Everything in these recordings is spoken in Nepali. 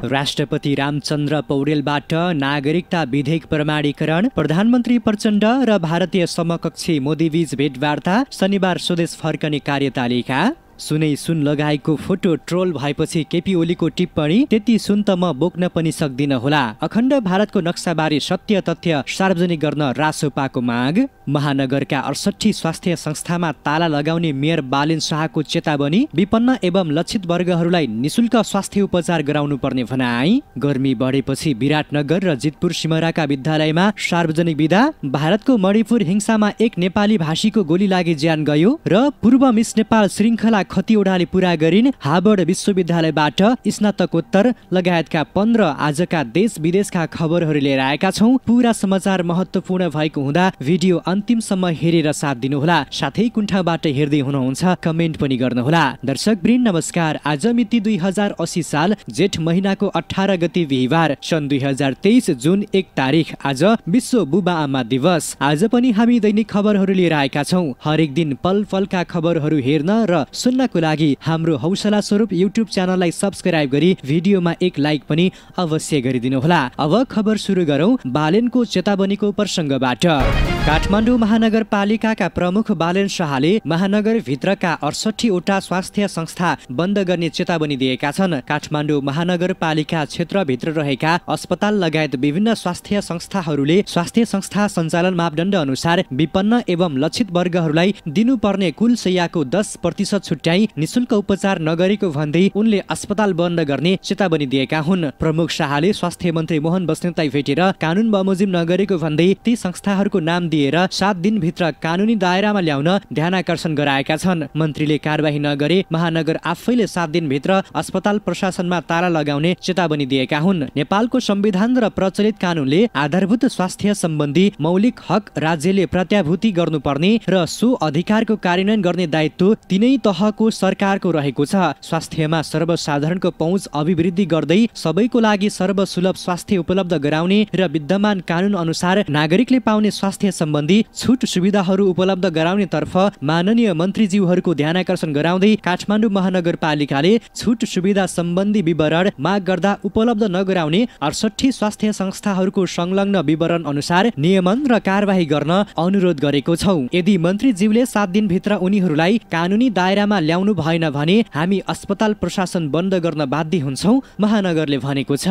राष्ट्रपति रामचन्द्र पौडेलबाट नागरिकता विधेयक प्रमाणीकरण, प्रधानमन्त्री प्रचण्ड र भारतीय समकक्षी मोदीबीच भेटवार्ता, शनिबार स्वदेश फर्कने कार्यतालिका। सुनै सुन लगाएको फोटो ट्रोल भएपछि केपी ओलीको टिप्पणी, त्यति सुन त म बोक्न पनि सक्दिन होला। अखण्ड भारतको नक्साबारे सत्य तथ्य सार्वजनिक गर्न रासोपाको माग। महानगरका 68 स्वास्थ्य संस्थामा ताला लगाउने मेयर बालेन शाहको चेतावनी। विपन्न एवं लक्षित वर्गहरूलाई निशुल्क स्वास्थ्य उपचार गराउनु पर्ने भनाई। गर्मी बढेपछि विराटनगर र जितपुर सिमराका विद्यालयमा सार्वजनिक बिदा। भारतको मणिपुर हिंसामा एक नेपाली भाषीको गोली लागि ज्यान गयो र पूर्व मिस नेपाल श्रृङ्खला खतिवडाले पूरा गरिन्। हार्वर्ड विश्वविद्यालयबाट स्नातकोत्तर लगायतका 15 आजका देश विदेशका खबरहरू लिएर आएका छौं। पूरा समाचार महत्त्वपूर्ण भएको हुँदा भिडियो अन्तिमसम्म हेरेर साथ दिनुहोला। साथै कुण्ठाबाट हेर्दै हुनुहुन्छ कमेन्ट पनि गर्नुहोला। दर्शकवृन्द नमस्कार। आज मिति 2080 साल जेठ महिनाको 18 गते बिहीबार सन् 2023 जुन 1 तारिक। आज विश्व बुबा आमा दिवस। आज पनि हामी दैनिक खबरहरू लिएर आएका छौं। हरेक दिन पल पलका खबरहरू हेर्न र सुन्नको लागि हाम्रो हौसला स्वरूप युट्युब च्यानललाई सब्स्क्राइब गरी भिडियोमा एक लाइक पनि अवश्य गरिदिनुहोला। अब खबर सुरु गरौं बालेनको चेतावनीको प्रसङ्गबाट। काठमाडौँ महानगरपालिकाका प्रमुख बालेन शाहले महानगर भित्रका 68 वटा स्वास्थ्य संस्था बन्द गर्ने चेतावनी दिएका छन्। काठमाडौँ महानगरपालिका क्षेत्रभित्र रहेका अस्पताल लगायत विभिन्न स्वास्थ्य संस्थाहरूले स्वास्थ्य संस्था सञ्चालन मापदण्ड अनुसार विपन्न एवं लक्षित वर्गहरूलाई दिनुपर्ने कुल शैय्याको 10% छुट्याई निशुल्क उपचार नगरेको भन्दै उनले अस्पताल बन्द गर्ने चेतावनी दिएका हुन्। प्रमुख शाहले स्वास्थ्य मन्त्री मोहन बस्नेतलाई भेटेर कानुन बमोजिम नगरेको भन्दै ती संस्थाहरूको नाम दिएर 7 दिनभित्र कानुनी दायरामा ल्याउन ध्यानाकर्षण गराएका छन्। मन्त्रीले कारबाही नगरे महानगर आफैले 7 दिनभित्र अस्पताल प्रशासनमा ताला लगाउने चेतावनी दिएका हुन्। नेपालको संविधान र प्रचलित कानुनले आधारभूत स्वास्थ्य सम्बन्धी मौलिक हक राज्यले प्रत्याभूति गर्नुपर्ने र सो अधिकारको कार्यान्वयन गर्ने दायित्व तिनै तहको सरकारको रहेको छ। स्वास्थ्यमा सर्वसाधारणको पहुँच अभिवृद्धि गर्दै सबैको लागि सर्वसुलभ स्वास्थ्य उपलब्ध गराउने र विद्यमान कानुन अनुसार नागरिकले पाउने स्वास्थ्य सम्बन्धी छुट सुविधाहरू उपलब्ध गराउने तर्फ माननीय मन्त्रीज्यूहरूको ध्यानाकर्षण गराउँदै काठमाडौँ महानगरपालिकाले छुट सुविधा सम्बन्धी विवरण माग गर्दा उपलब्ध नगराउने 68 स्वास्थ्य संस्थाहरूको संलग्न विवरण अनुसार नियमन र कारबाही गर्न अनुरोध गरेको छौं। यदि मन्त्रीज्यूले 7 दिनभित्र उनीहरूलाई कानुनी दायरामा ल्याउनु भएन भने हामी अस्पताल प्रशासन बन्द गर्न बाध्य हुन्छौं, महानगरले भनेको छ।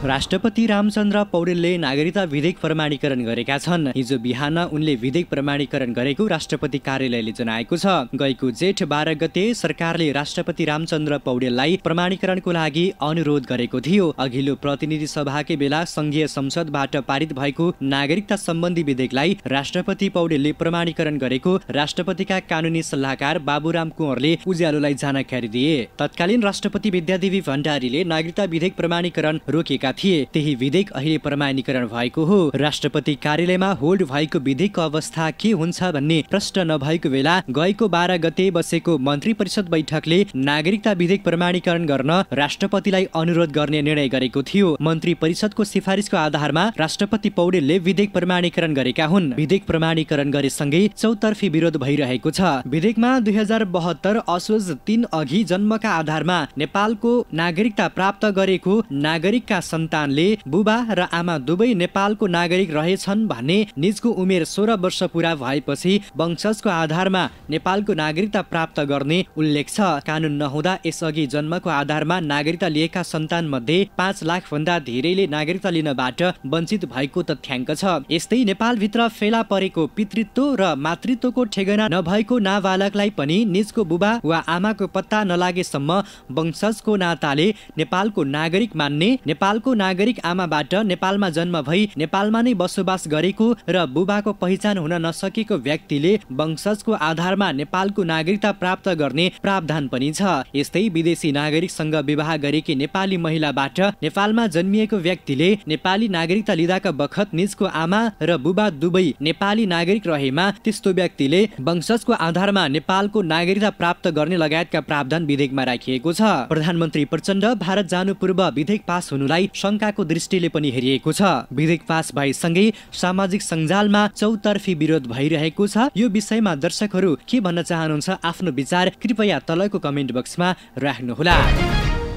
राष्ट्रपति रामचन्द्र पौडेलले नागरिकता विधेयक प्रमाणीकरण गरेका छन्। हिजो बिहान उनले विधेयक प्रमाणीकरण गरेको राष्ट्रपति कार्यालयले जनाएको छ। गएको जेठ 12 गते सरकारले राष्ट्रपति रामचन्द्र पौडेललाई प्रमाणीकरणको लागि अनुरोध गरेको थियो। अघिल्लो प्रतिनिधि सभाकै बेला संघीय संसदबाट पारित भएको नागरिकता सम्बन्धी विधेयकलाई राष्ट्रपति पौडेलले प्रमाणीकरण गरेको राष्ट्रपतिका कानुनी सल्लाहकार बाबुराम कुँवरले उज्यालोलाई जानकारी दिए। तत्कालीन राष्ट्रपति विद्यादेवी भण्डारीले नागरिकता विधेयक प्रमाणीकरण रोकेका थिए। त्यही विधेयक अहिले प्रमाणीकरण भएको हो। राष्ट्रपति कार्यालयमा होल्ड भएको विधेयकको अवस्था के हुन्छ भन्ने प्रश्न नभएको बेला गएको 12 गते बसेको मन्त्री परिषद बैठकले नागरिकता विधेयक प्रमाणीकरण गर्न राष्ट्रपतिलाई अनुरोध गर्ने निर्णय गरेको थियो। मन्त्री परिषदको सिफारिसको आधारमा राष्ट्रपति पौडेलले विधेयक प्रमाणीकरण गरेका हुन्। विधेयक प्रमाणीकरण गरेसँगै चौतर्फी विरोध भइरहेको छ। विधेयकमा 2072 असोज 3 अघि जन्मका आधारमा नेपालको नागरिकता प्राप्त गरेको नागरिकका सन्तानले बुबा र आमा दुवै नेपालको नागरिक रहेछन् भने निजको उमेर 16 वर्ष पूरा भएपछि वंशजको आधारमा नेपालको नागरिकता प्राप्त गर्ने उल्लेख छ। कानुन नहुँदा यसअघि जन्मको आधारमा नागरिकता लिएका सन्तान मध्ये 5 लाख भन्दा धेरैले नागरिकता लिनबाट वञ्चित भएको तथ्याङ्क छ। यस्तै नेपालभित्र फेला परेको पितृत्व र मातृत्वको ठेगाना नभएको नाबालकलाई पनि निजको बुबा वा आमाको पत्ता नलागेसम्म वंशजको नाताले नेपालको नागरिक मान्ने, नेपालको नागरिक आमाबाट नेपालमा जन्म भई नेपालमा नै बसोबास गरेको र बुबाको पहिचान हुन नसकेको व्यक्तिले वंशजको आधारमा नेपालको नागरिकता प्राप्त गर्ने प्रावधान पनि छ। यस्तै विदेशी नागरिकसँग विवाह गरेकी नेपाली महिलाबाट नेपालमा जन्मिएको व्यक्तिले नेपाली नागरिकता लिँदाका बखत निजको आमा र बुबा दुवै नेपाली नागरिक रहेमा त्यस्तो व्यक्तिले वंशजको आधारमा नेपालको नागरिकता प्राप्त गर्ने लगायतका प्रावधान विधेयकमा राखिएको छ। प्रधानमन्त्री प्रचण्ड भारत जानु पूर्व विधेयक पास हुनुलाई शंकाको दृष्टिले पनि हेरिएको छ। विधेयक पास भएसँगै सामाजिक सञ्जालमा चौतर्फी विरोध भइरहेको छ। यो विषयमा दर्शकहरू के भन्न चाहनुहुन्छ आफ्नो विचार कृपया तलको कमेन्ट बक्समा राख्नुहोला।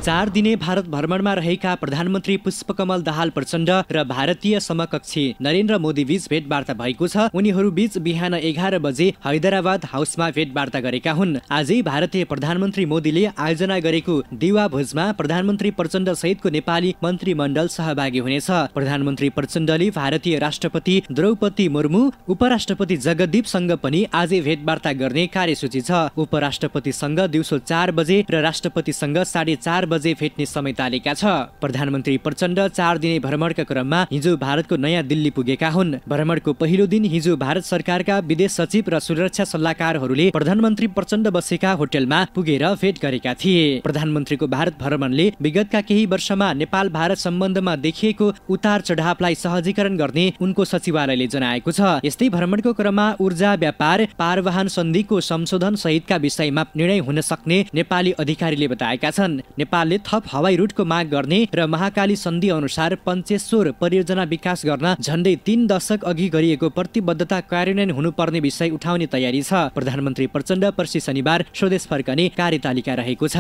4 दिने भारत भ्रमणमा रहेका प्रधानमन्त्री पुष्पकमल दाहाल प्रचण्ड र भारतीय समकक्षी नरेन्द्र मोदी बीच भेटवार्ता भएको छ। उनीहरू बीच बिहान 11 बजे हैदराबाद हाउसमा भेटवार्ता गरेका हुन्। आजै भारतीय प्रधानमन्त्री मोदीले आयोजना गरेको दिवा भोजमा प्रधानमन्त्री प्रचण्ड सहितको नेपाली मन्त्रीमण्डल सहभागी हुनेछ। प्रधानमन्त्री प्रचण्डले भारतीय राष्ट्रपति द्रौपदी मुर्मू, उपराष्ट्रपति जगदीपसँग पनि आजै भेटवार्ता गर्ने कार्यसूची छ। उपराष्ट्रपतिसँग दिउँसो 4 बजे र राष्ट्रपतिसँग 4:30 बजे भेट्ने समय तालिका छ। प्रधानमन्त्री प्रचण्ड 4 दिने भ्रमणका क्रममा हिजो भारतको नयाँ दिल्ली पुगेका हुन्। भ्रमणको पहिलो दिन हिजो भारत सरकारका विदेश सचिव र सुरक्षा सल्लाहकारहरूले प्रधानमन्त्री प्रचण्ड बसेका होटलमा पुगेर भेट गरेका थिए। प्रधानमन्त्रीको भारत भ्रमणले विगतका केही वर्षमा नेपाल भारत सम्बन्धमा देखिएको उतार चढावलाई सहजीकरण गर्ने उनको सचिवालयले जनाएको छ। यस्तै भ्रमणको क्रममा ऊर्जा, व्यापार, पारवाहन सन्धिको संशोधन सहितका विषयमा निर्णय हुन सक्ने नेपाली अधिकारीले बताएका छन्। नेपालले थप हवाई रुटको माग गर्ने र महाकाली सन्धि अनुसार पञ्चेश्वर परियोजना विकास गर्न झण्डै 3 दशक अघि गरिएको प्रतिबद्धता कार्यान्वयन हुनुपर्ने विषय उठाउने तयारी छ। प्रधानमन्त्री प्रचण्ड पर्सि शनिबार स्वदेश फर्कने कार्यतालिका रहेको छ।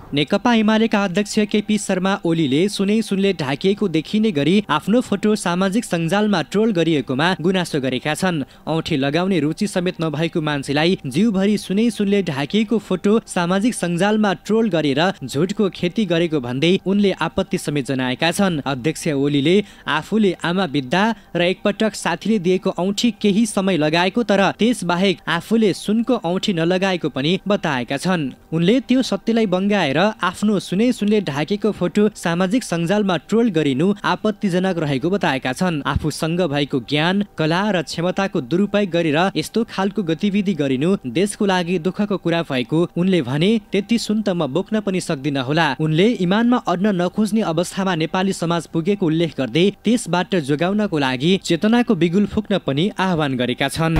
नेकपा एमालेका अध्यक्ष केपी शर्मा ओलीले सुनै ढाकिएको देखिने गरी आफ्नो फोटो सामाजिक सञ्जालमा ट्रोल गरिएकोमा गुनासो गरेका छन्। औँठी लगाउने रुचि समेत नभएको मान्छेलाई जिउभरि सुनै ढाकिएको फोटो सामाजिक सञ्जालमा ट्रोल गरेर झुटको खेती गरेको भन्दै उनले आपत्ति समेत जनाएका छन्। अध्यक्ष ओलीले आफूले आमा बित्दा र एकपटक साथीले दिएको औँठी केही समय लगाएको तर त्यसबाहेक आफूले सुनको औँठी नलगाएको पनि बताएका छन्। उनले त्यो सत्यलाई बङ्गाएर आफ्नो सुनै ढाकेको फोटो सामाजिक सञ्जालमा ट्रोल गरिनु आपत्तिजनक रहेको बताएका छन्। आफूसँग भएको ज्ञान, कला र क्षमताको दुरुपयोग गरेर यस्तो खालको गतिविधि गरिनु देशको लागि दुःखको कुरा भएको उनले भने। त्यति सुन त म बोक्न पनि सक्दिन होला। उनले इमानमा अड्न नखोज्ने अवस्थामा नेपाली समाज पुगेको उल्लेख गर्दै त्यसबाट जोगाउनको लागि चेतनाको बिगुल फुक्न पनि आह्वान गरेका छन्।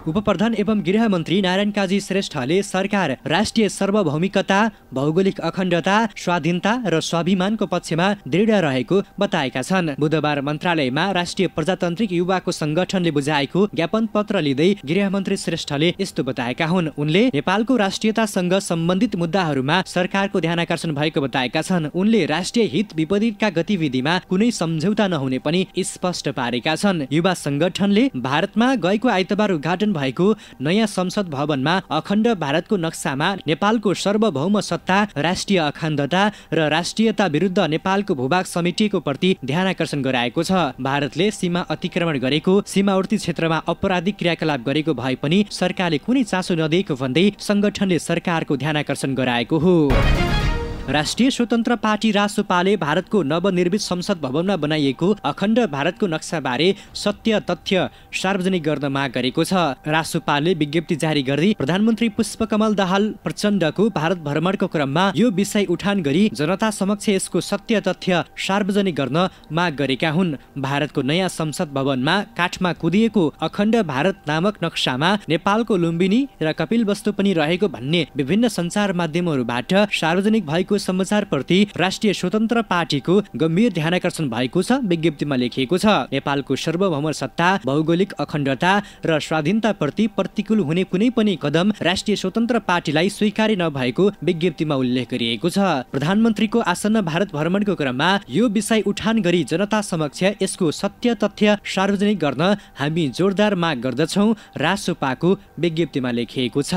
उपप्रधान एवं गृहमन्त्री नारायण काजी श्रेष्ठले सरकार राष्ट्रिय सार्वभौमिकता, भौगोलिक अखण्डता, स्वाधीनता र स्वाभिमानको पक्षमा दृढ रहेको बताएका छन्। बुधबार मन्त्रालयमा राष्ट्रिय प्रजातान्त्रिक युवाको संगठनले बुझाएको ज्ञापन पत्र लिँदै गृहमन्त्री श्रेष्ठले यस्तो बताएका हुन्। उनले नेपालको राष्ट्रियतासँग सम्बन्धित मुद्दाहरूमा सरकारको ध्यानाकर्षण भएको बताएका छन्। उनले राष्ट्रिय हित विपरीतका गतिविधिमा कुनै सम्झौता नहुने पनि स्पष्ट पारेका छन्। युवा संगठनले भारतमा गएको आइतबार उद्घाटन भएको नयाँ संसद भवनमा अखण्ड भारतको नक्सामा नेपालको सार्वभौम सत्ता, राष्ट्रिय अखण्डता र राष्ट्रियता विरुद्ध नेपालको भूभाग समेटिएको प्रति ध्यानाकर्षण गराएको छ। भारतले सीमा अतिक्रमण गरेको, सीमावर्ती क्षेत्रमा अपराधिक क्रियाकलाप गरेको भए पनि सरकारले कुनै चासो नदिएको भन्दै संगठनले सरकारको ध्यानाकर्षण गराएको हो। राष्ट्रिय स्वतन्त्र पार्टी रासोपाले भारतको नवनिर्मित संसद भवनमा बनाइएको अखण्ड भारतको नक्साबारे सत्य तथ्य सार्वजनिक गर्न माग गरेको छ। रासोपाले विज्ञप्ति जारी गर्दै प्रधानमन्त्री पुष्पकमल दाहाल प्रचण्डको भारत भ्रमणको क्रममा यो विषय उठान गरी जनता समक्ष यसको सत्य तथ्य सार्वजनिक गर्न माग गरेका हुन्। भारतको नयाँ संसद भवनमा काठमा कुदिएको अखण्ड भारत नामक नक्सामा नेपालको लुम्बिनी र कपिलवस्तु पनि रहेको भन्ने विभिन्न सञ्चार माध्यमहरूबाट सार्वजनिक भएको समाचारप्रति राष्ट्रिय स्वतन्त्र पार्टीको गम्भीर ध्यानाकर्षण भएको छ। विज्ञप्तिमा लेखिएको छ, नेपालको सार्वभौम सत्ता, भौगोलिक अखण्डता र स्वाधीनताप्रति प्रतिकूल हुने कुनै पनि कदम राष्ट्रिय स्वतन्त्र पार्टीलाई स्वीकार्य नभएको विज्ञप्तिमा उल्लेख गरिएको छ। प्रधानमन्त्रीको आसन्न भारत भ्रमणको क्रममा यो विषय उठान गरी जनता समक्ष यसको सत्य तथ्य सार्वजनिक गर्न हामी जोरदार माग गर्दछौँ, रासोपाको विज्ञप्तिमा लेखिएको छ।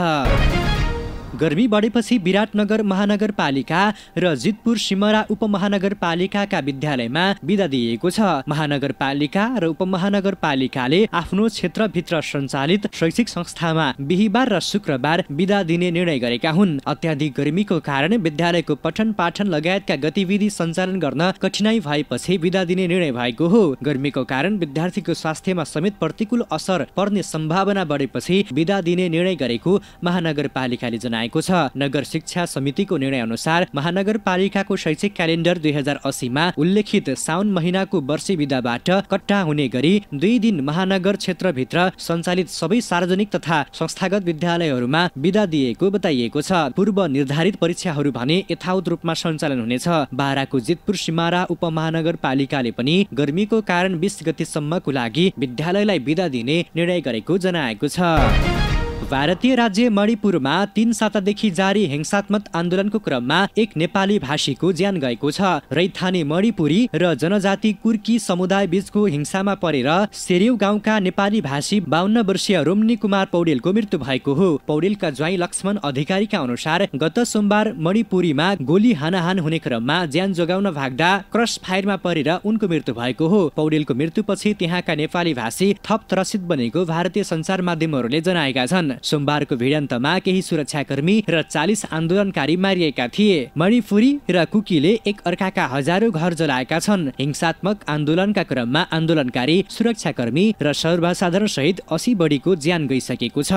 गर्मी बढेपछि विराटनगर महानगरपालिका र जितपुर सिमरा उपमहानगरपालिकाका विद्यालयमा बिदा दिएको छ। महानगरपालिका र उपमहानगरपालिकाले आफ्नो क्षेत्रभित्र सञ्चालित शैक्षिक संस्थामा बिहिबार र शुक्रबार बिदा दिने निर्णय गरेका हुन्। अत्याधिक गर्मीको कारण विद्यालयको पठन पाठन लगायतका गतिविधि सञ्चालन गर्न कठिनाई भएपछि बिदा दिने निर्णय भएको हो। गर्मीको कारण विद्यार्थीको स्वास्थ्यमा समेत प्रतिकूल असर पर्ने सम्भावना बढेपछि बिदा दिने निर्णय गरेको महानगरपालिकाले जनाएको छ। नगर शिक्षा समितिको निर्णय अनुसार महानगरपालिकाको शैक्षिक क्यालेन्डर 2080 मा उल्लेखित साउन महिनाको वर्षे बिदाबाट कट्टा हुने गरी 2 दिन महानगर क्षेत्रभित्र सञ्चालित सबै सार्वजनिक तथा संस्थागत विद्यालयहरूमा बिदा दिएको बताइएको छ। पूर्व निर्धारित परीक्षाहरू भने यथावत रूपमा सञ्चालन हुनेछ। बाराको जितपुर सिमारा उपमहानगरपालिकाले पनि गर्मीको कारण 20 गतेसम्मको लागि विद्यालयलाई बिदा दिने निर्णय गरेको जनाएको छ। भारतीय राज्य मणिपुरमा 3 सातादेखि जारी हिंसात्मक आन्दोलनको क्रममा एक नेपाली भाषीको ज्यान गएको छ। रैथाने मणिपुरी र जनजाति कुर्की समुदाय बीचको हिंसामा परेर सेरेउ गाउँका नेपाली भाषी 52 वर्षीय रोमनी कुमार पौडेलको मृत्यु भएको हो। पौडेलका ज्वाइँ लक्ष्मण अधिकारीका अनुसार गत सोमबार मणिपुरीमा गोली हानाहान हुने क्रममा ज्यान जोगाउन भाग्दा क्रस फायरमा परेर उनको मृत्यु भएको हो। पौडेलको मृत्युपछि त्यहाँका नेपाली भाषी थप त्रसित बनेको भारतीय सञ्चार माध्यमहरूले जनाएका छन्। सोमबारको भिडन्तमा केही सुरक्षाकर्मी र 40 आन्दोलनकारी मारिएका थिए। मणिपुरी र कुकीले एक अर्काका हजारौं घर जलाएका छन्। हिंसात्मक आन्दोलनका क्रममा आन्दोलनकारी, सुरक्षाकर्मी र सर्वसाधारण सहित 80 बढीको ज्यान गइसकेको छ।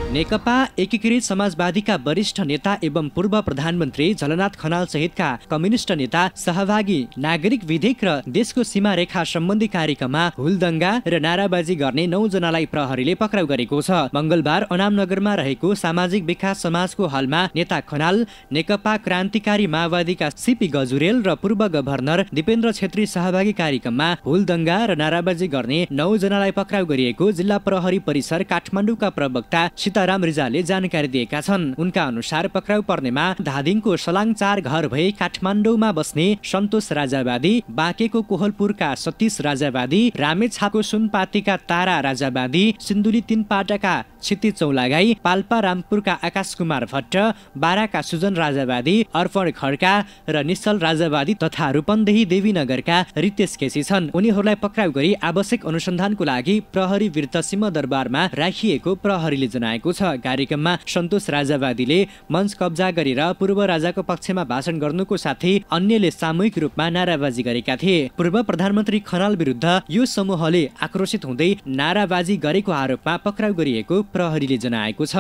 नेकपा एकीकृत समाजवादीका वरिष्ठ नेता एवं पूर्व प्रधानमन्त्री झलनाथ खनाल सहितका कम्युनिस्ट नेता सहभागी नागरिक विधेयक र देशको सीमा रेखा सम्बन्धी कार्यक्रममा हुलदंगा र नाराबाजी गर्ने 9 जनालाई प्रहरीले पक्राउ गरेको छ। मंगलबार अनामनगरमा रहेको सामाजिक विकास समाजको हलमा नेता खनाल, नेकपा क्रान्तिकारी माओवादीका सीपी गजुरेल र पूर्व गभर्नर दीपेन्द्र छेत्री सहभागी कार्यक्रममा हुलदंगा र नाराबाजी गर्ने 9 जनालाई पक्राउ गरिएको जिल्ला प्रहरी परिसर काठमाडौँका प्रवक्ता सीताराम रिजालले जानकारी दिएका छन्। उनका अनुसार पक्राउ पर्नेमा धादिङको सलाङचार घर भई काठमाडौँमा बस्ने सन्तोष राजावादी, बाँकेको कोहलपुरका सतीश राजावादी, रामेछापको सुनपातीका तारा राजावादी, सिन्धुली 3 पाटाका छिती चौलागाई, पाल्पा रामपुरका आकाश कुमार भट्ट, बाराका सुजन राजावादी, अर्पण खड्का र निश्चल राजावादी तथा रूपन्देही देवीनगरका रितेश केसी छन्। उनीहरूलाई पक्राउ गरी आवश्यक अनुसन्धानको लागि प्रहरी विरुद्ध सिंहदरबारमा राखिएको प्रहरीले जनाएको छ। कार्यक्रममा सन्तोष राजावादीले मञ्च कब्जा गरेर पूर्व राजाको पक्षमा भाषण गर्नुको साथै अन्यले सामूहिक रूपमा नाराबाजी गरेका थिए। पूर्व प्रधानमन्त्री खनाल विरुद्ध यो समूहले आक्रोशित हुँदै नाराबाजी गरेको आरोपमा पक्राउ गरिएको प्रहरीले जनाएको छ।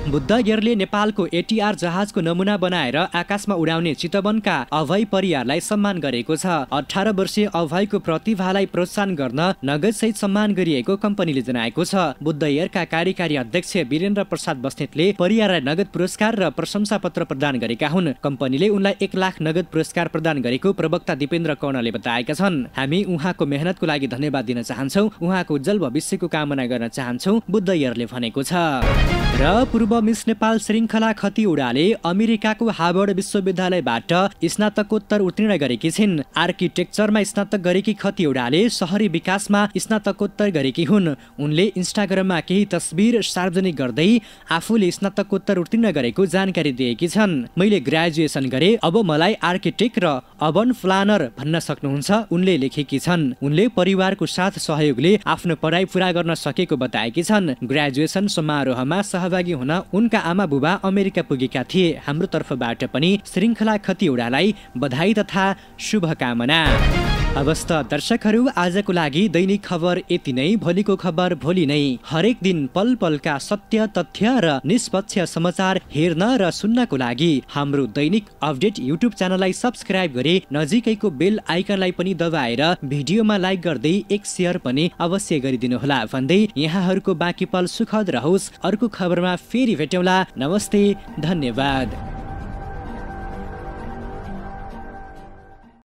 बुद्ध एयरले नेपालको एटीआर जहाजको नमुना बनाएर आकाशमा उडाउने चितवनका अभय परियारलाई सम्मान गरेको छ। 18 वर्षीय अभयको प्रतिभालाई प्रोत्साहन गर्न नगदसहित सम्मान गरिएको कम्पनीले जनाएको छ। बुद्ध एयरका कार्यकारी अध्यक्ष वीरेन्द्र प्रसाद बस्नेतले परियारलाई नगद पुरस्कार र प्रशंसा पत्र प्रदान गरेका हुन्। कम्पनीले उनलाई 1 लाख नगद पुरस्कार प्रदान गरेको प्रवक्ता दीपेन्द्र कर्णले बताएका छन्। हामी उहाँको मेहनतको लागि धन्यवाद दिन चाहन्छौँ, उहाँको उज्जवल भविष्यको कामना गर्न चाहन्छौँ, बुद्ध एयरले भनेको छ। र पूर्व मिस नेपाल श्रृङ्खला खती उडाले अमेरिकाको हार्वर्ड विश्वविद्यालयबाट स्नातकोत्तर उत्तीर्ण गरेकी छिन्। आर्किटेक्चरमा स्नातक गरेकी खती उडाले शहरी विकासमा स्नातकोत्तर गरेकी हुन्। उनले इन्स्टाग्राममा केही तस्बिर सार्वजनिक गर्दै आफूले स्नातकोत्तर उत्तीर्ण गरेको जानकारी दिएकी छन्। मैले ग्रेजुएसन गरे, अब मलाई आर्किटेक्ट र अर्बन प्लानर भन्न सक्नुहुन्छ, उनले लेखेकी छन्। उनले परिवारको साथ सहयोगले आफ्नो पढाइ पूरा गर्न सकेको बताएकी छन्। ग्रेजुएसन समारोहमा सहभागी हुन उनका आमा बुबा अमेरिका पुगेका थिए। हाम्रो तर्फबाट पनि श्रृङ्खला खतिवडालाई बधाई तथा शुभकामना। अवस्थ दर्शकहरू, आजको लागि दैनिक खबर यति नै। भोलिको खबर भोलि नै। हरेक दिन पल पलका सत्य, तथ्य र निष्पक्ष समाचार हेर्न र सुन्नको लागि हाम्रो दैनिक अपडेट युट्युब च्यानललाई सब्स्क्राइब गरी नजिकैको बेल आइकनलाई पनि दबाएर भिडियोमा लाइक गर्दै एक शेयर पनि अवश्य गरिदिनुहोला भन्दै यहाँहरूको बाँकी पल सुखद रहोस्। अर्को खबरमा फेरि भेटौँला। नमस्ते, धन्यवाद।